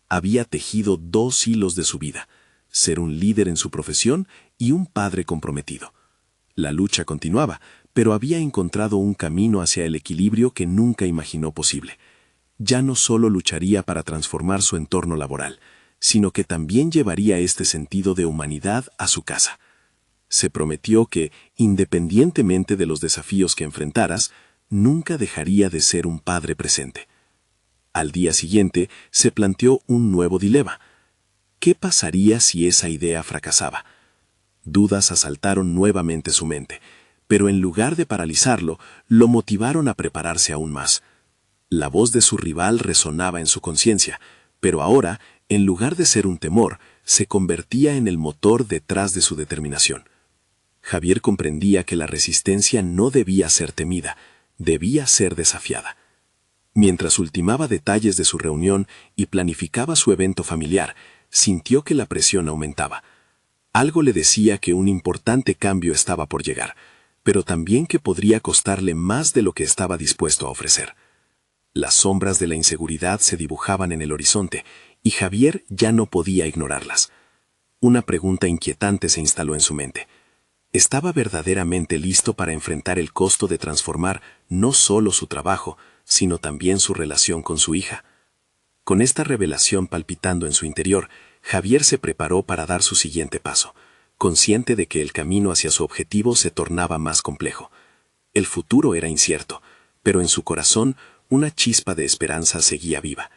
Había tejido 2 hilos de su vida: ser un líder en su profesión y un padre comprometido. La lucha continuaba, pero había encontrado un camino hacia el equilibrio que nunca imaginó posible. Ya no solo lucharía para transformar su entorno laboral, sino que también llevaría este sentido de humanidad a su casa. Se prometió que, independientemente de los desafíos que enfrentaras, nunca dejaría de ser un padre presente. Al día siguiente, se planteó un nuevo dilema. ¿Qué pasaría si esa idea fracasaba? Dudas asaltaron nuevamente su mente, pero en lugar de paralizarlo, lo motivaron a prepararse aún más. La voz de su rival resonaba en su conciencia, pero ahora, en lugar de ser un temor, se convertía en el motor detrás de su determinación. Javier comprendía que la resistencia no debía ser temida, debía ser desafiada. Mientras ultimaba detalles de su reunión y planificaba su evento familiar, sintió que la presión aumentaba. Algo le decía que un importante cambio estaba por llegar, pero también que podría costarle más de lo que estaba dispuesto a ofrecer. Las sombras de la inseguridad se dibujaban en el horizonte, y Javier ya no podía ignorarlas. Una pregunta inquietante se instaló en su mente. ¿Estaba verdaderamente listo para enfrentar el costo de transformar no solo su trabajo, sino también su relación con su hija? Con esta revelación palpitando en su interior, Javier se preparó para dar su siguiente paso, consciente de que el camino hacia su objetivo se tornaba más complejo. El futuro era incierto, pero en su corazón una chispa de esperanza seguía viva.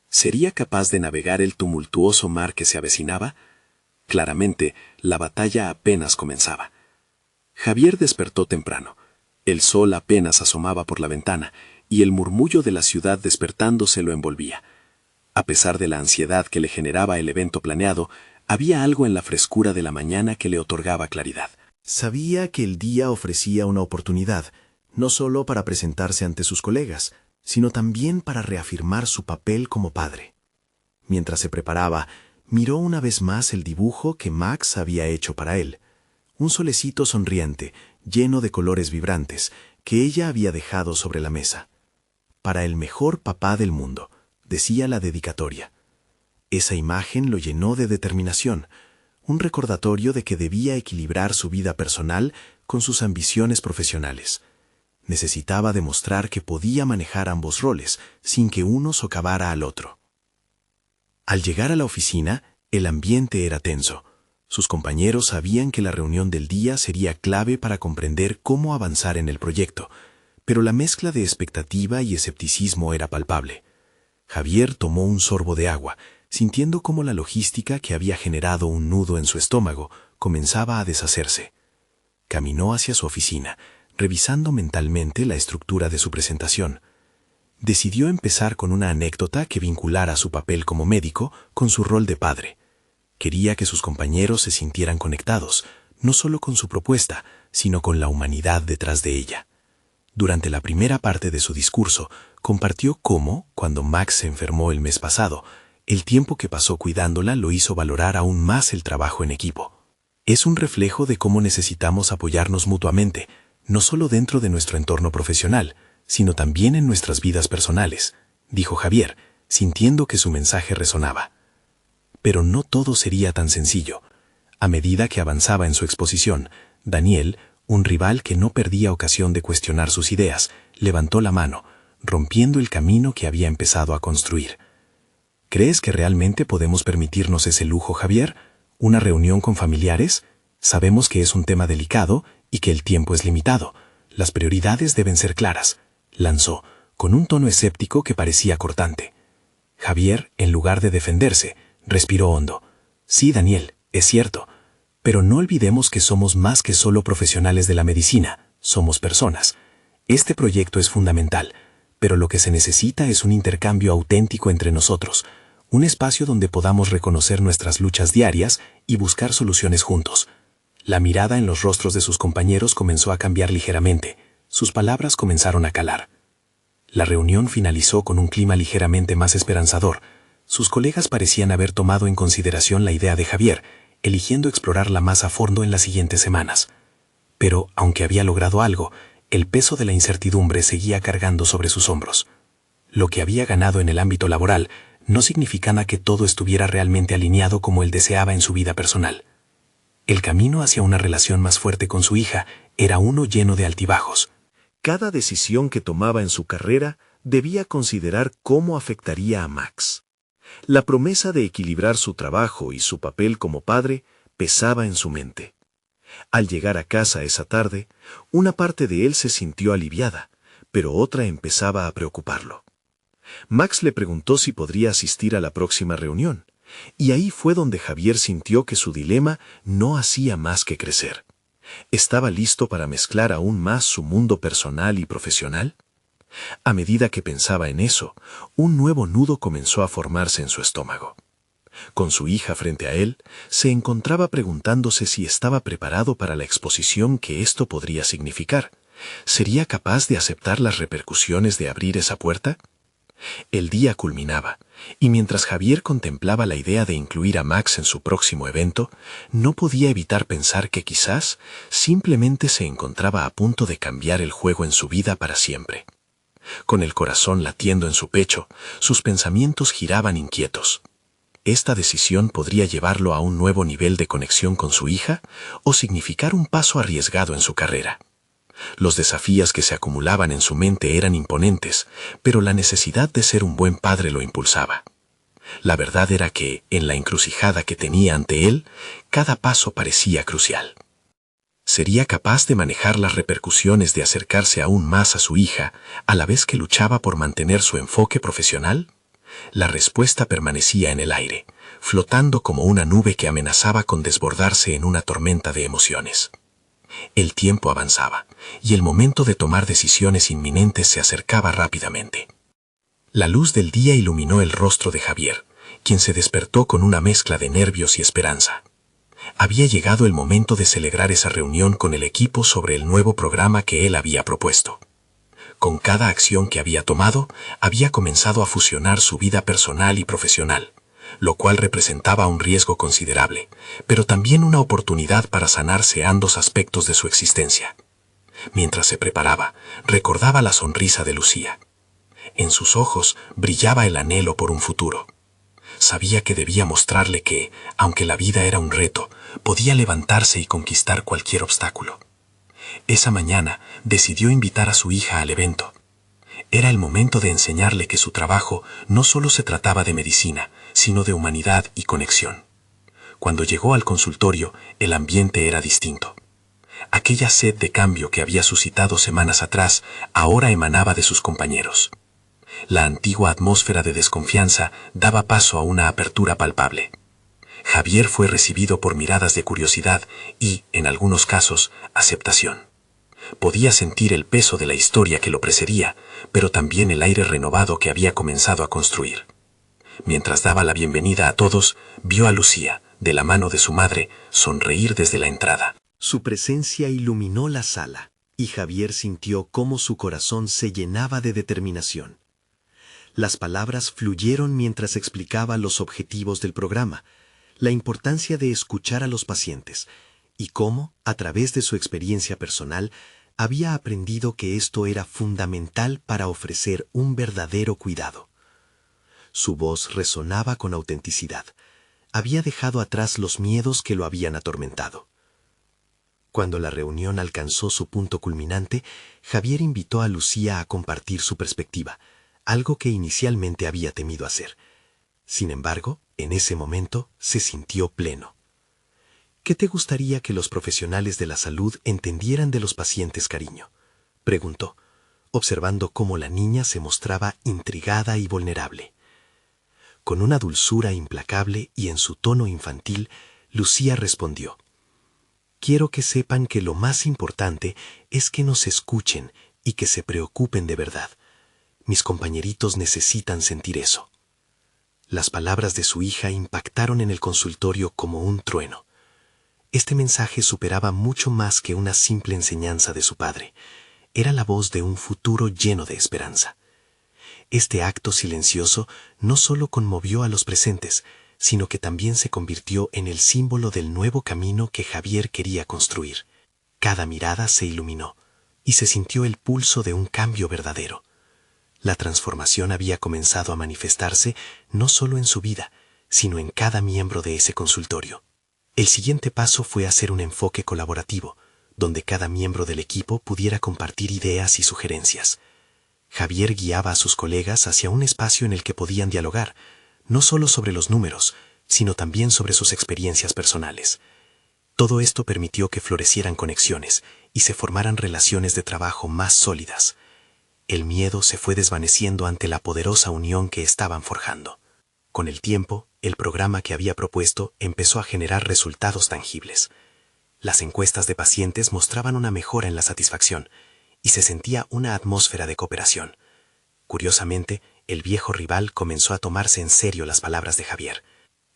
¿Sería capaz de navegar el tumultuoso mar que se avecinaba? Claramente, la batalla apenas comenzaba. Javier despertó temprano. El sol apenas asomaba por la ventana y el murmullo de la ciudad despertándose lo envolvía. A pesar de la ansiedad que le generaba el evento planeado, había algo en la frescura de la mañana que le otorgaba claridad. Sabía que el día ofrecía una oportunidad, no solo para presentarse ante sus colegas, sino también para reafirmar su papel como padre. Mientras se preparaba, miró una vez más el dibujo que Max había hecho para él. Un solecito sonriente, lleno de colores vibrantes, que ella había dejado sobre la mesa. Para el mejor papá del mundo, decía la dedicatoria. Esa imagen lo llenó de determinación, un recordatorio de que debía equilibrar su vida personal con sus ambiciones profesionales. Necesitaba demostrar que podía manejar ambos roles sin que uno socavara al otro. Al llegar a la oficina, el ambiente era tenso. Sus compañeros sabían que la reunión del día sería clave para comprender cómo avanzar en el proyecto, pero la mezcla de expectativa y escepticismo era palpable. Javier tomó un sorbo de agua, sintiendo cómo la logística que había generado un nudo en su estómago comenzaba a deshacerse. Caminó hacia su oficina, revisando mentalmente la estructura de su presentación. Decidió empezar con una anécdota que vinculara su papel como médico con su rol de padre. Quería que sus compañeros se sintieran conectados, no solo con su propuesta, sino con la humanidad detrás de ella. Durante la primera parte de su discurso, compartió cómo, cuando Max se enfermó el mes pasado, el tiempo que pasó cuidándola lo hizo valorar aún más el trabajo en equipo. Es un reflejo de cómo necesitamos apoyarnos mutuamente, no solo dentro de nuestro entorno profesional, sino también en nuestras vidas personales, dijo Javier, sintiendo que su mensaje resonaba. Pero no todo sería tan sencillo. A medida que avanzaba en su exposición, Daniel, un rival que no perdía ocasión de cuestionar sus ideas, levantó la mano, rompiendo el camino que había empezado a construir. ¿Crees que realmente podemos permitirnos ese lujo, Javier? ¿Una reunión con familiares? Sabemos que es un tema delicado y que el tiempo es limitado. Las prioridades deben ser claras, lanzó, con un tono escéptico que parecía cortante. Javier, en lugar de defenderse, respiró hondo. Sí, Daniel, es cierto, pero no olvidemos que somos más que solo profesionales de la medicina, somos personas. Este proyecto es fundamental, pero lo que se necesita es un intercambio auténtico entre nosotros, un espacio donde podamos reconocer nuestras luchas diarias y buscar soluciones juntos. La mirada en los rostros de sus compañeros comenzó a cambiar ligeramente, sus palabras comenzaron a calar. La reunión finalizó con un clima ligeramente más esperanzador. Sus colegas parecían haber tomado en consideración la idea de Javier, eligiendo explorarla más a fondo en las siguientes semanas. Pero, aunque había logrado algo, el peso de la incertidumbre seguía cargando sobre sus hombros. Lo que había ganado en el ámbito laboral no significaba que todo estuviera realmente alineado como él deseaba en su vida personal. El camino hacia una relación más fuerte con su hija era uno lleno de altibajos. Cada decisión que tomaba en su carrera debía considerar cómo afectaría a Max. La promesa de equilibrar su trabajo y su papel como padre pesaba en su mente. Al llegar a casa esa tarde, una parte de él se sintió aliviada, pero otra empezaba a preocuparlo. Max le preguntó si podría asistir a la próxima reunión, y ahí fue donde Javier sintió que su dilema no hacía más que crecer. ¿Estaba listo para mezclar aún más su mundo personal y profesional? A medida que pensaba en eso, un nuevo nudo comenzó a formarse en su estómago. Con su hija frente a él, se encontraba preguntándose si estaba preparado para la exposición que esto podría significar. ¿Sería capaz de aceptar las repercusiones de abrir esa puerta? El día culminaba, y mientras Javier contemplaba la idea de incluir a Max en su próximo evento, no podía evitar pensar que quizás simplemente se encontraba a punto de cambiar el juego en su vida para siempre. Con el corazón latiendo en su pecho, sus pensamientos giraban inquietos. ¿Esta decisión podría llevarlo a un nuevo nivel de conexión con su hija o significar un paso arriesgado en su carrera? Los desafíos que se acumulaban en su mente eran imponentes, pero la necesidad de ser un buen padre lo impulsaba. La verdad era que, en la encrucijada que tenía ante él, cada paso parecía crucial. ¿Sería capaz de manejar las repercusiones de acercarse aún más a su hija, a la vez que luchaba por mantener su enfoque profesional? La respuesta permanecía en el aire, flotando como una nube que amenazaba con desbordarse en una tormenta de emociones. El tiempo avanzaba, y el momento de tomar decisiones inminentes se acercaba rápidamente. La luz del día iluminó el rostro de Javier, quien se despertó con una mezcla de nervios y esperanza. Había llegado el momento de celebrar esa reunión con el equipo sobre el nuevo programa que él había propuesto. Con cada acción que había tomado, había comenzado a fusionar su vida personal y profesional, lo cual representaba un riesgo considerable, pero también una oportunidad para sanarse ambos aspectos de su existencia. Mientras se preparaba, recordaba la sonrisa de Lucía. En sus ojos brillaba el anhelo por un futuro. Sabía que debía mostrarle que, aunque la vida era un reto, podía levantarse y conquistar cualquier obstáculo. Esa mañana decidió invitar a su hija al evento. Era el momento de enseñarle que su trabajo no solo se trataba de medicina, sino de humanidad y conexión. Cuando llegó al consultorio, el ambiente era distinto. Aquella sed de cambio que había suscitado semanas atrás ahora emanaba de sus compañeros. La antigua atmósfera de desconfianza daba paso a una apertura palpable. Javier fue recibido por miradas de curiosidad y, en algunos casos, aceptación. Podía sentir el peso de la historia que lo precedía, pero también el aire renovado que había comenzado a construir. Mientras daba la bienvenida a todos, vio a Lucía, de la mano de su madre, sonreír desde la entrada. Su presencia iluminó la sala, y Javier sintió cómo su corazón se llenaba de determinación. Las palabras fluyeron mientras explicaba los objetivos del programa, la importancia de escuchar a los pacientes, y cómo, a través de su experiencia personal, había aprendido que esto era fundamental para ofrecer un verdadero cuidado. Su voz resonaba con autenticidad. Había dejado atrás los miedos que lo habían atormentado. Cuando la reunión alcanzó su punto culminante, Javier invitó a Lucía a compartir su perspectiva, algo que inicialmente había temido hacer. Sin embargo, en ese momento se sintió pleno. ¿Qué te gustaría que los profesionales de la salud entendieran de los pacientes, cariño?, preguntó, observando cómo la niña se mostraba intrigada y vulnerable. Con una dulzura implacable y en su tono infantil, Lucía respondió: «Quiero que sepan que lo más importante es que nos escuchen y que se preocupen de verdad. Mis compañeritos necesitan sentir eso». Las palabras de su hija impactaron en el consultorio como un trueno. Este mensaje superaba mucho más que una simple enseñanza de su padre. Era la voz de un futuro lleno de esperanza. Este acto silencioso no solo conmovió a los presentes, sino que también se convirtió en el símbolo del nuevo camino que Javier quería construir. Cada mirada se iluminó, y se sintió el pulso de un cambio verdadero. La transformación había comenzado a manifestarse no solo en su vida, sino en cada miembro de ese consultorio. El siguiente paso fue hacer un enfoque colaborativo, donde cada miembro del equipo pudiera compartir ideas y sugerencias. Javier guiaba a sus colegas hacia un espacio en el que podían dialogar, no solo sobre los números, sino también sobre sus experiencias personales. Todo esto permitió que florecieran conexiones y se formaran relaciones de trabajo más sólidas. El miedo se fue desvaneciendo ante la poderosa unión que estaban forjando. Con el tiempo, el programa que había propuesto empezó a generar resultados tangibles. Las encuestas de pacientes mostraban una mejora en la satisfacción y se sentía una atmósfera de cooperación. Curiosamente, el viejo rival comenzó a tomarse en serio las palabras de Javier.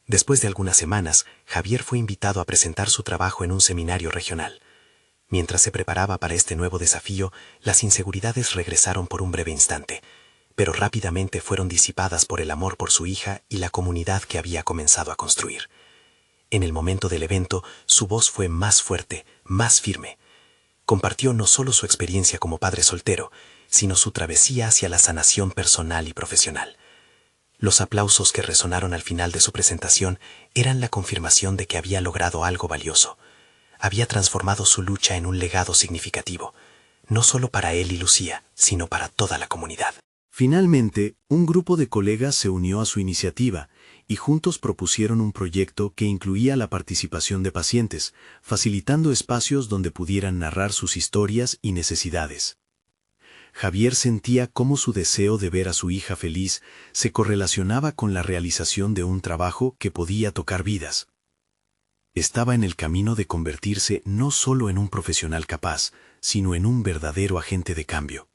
Después de algunas semanas, Javier fue invitado a presentar su trabajo en un seminario regional. Mientras se preparaba para este nuevo desafío, las inseguridades regresaron por un breve instante, pero rápidamente fueron disipadas por el amor por su hija y la comunidad que había comenzado a construir. En el momento del evento, su voz fue más fuerte, más firme. Compartió no solo su experiencia como padre soltero, sino su travesía hacia la sanación personal y profesional. Los aplausos que resonaron al final de su presentación eran la confirmación de que había logrado algo valioso. Había transformado su lucha en un legado significativo, no solo para él y Lucía, sino para toda la comunidad. Finalmente, un grupo de colegas se unió a su iniciativa y juntos propusieron un proyecto que incluía la participación de pacientes, facilitando espacios donde pudieran narrar sus historias y necesidades. Javier sentía cómo su deseo de ver a su hija feliz se correlacionaba con la realización de un trabajo que podía tocar vidas. Estaba en el camino de convertirse no solo en un profesional capaz, sino en un verdadero agente de cambio.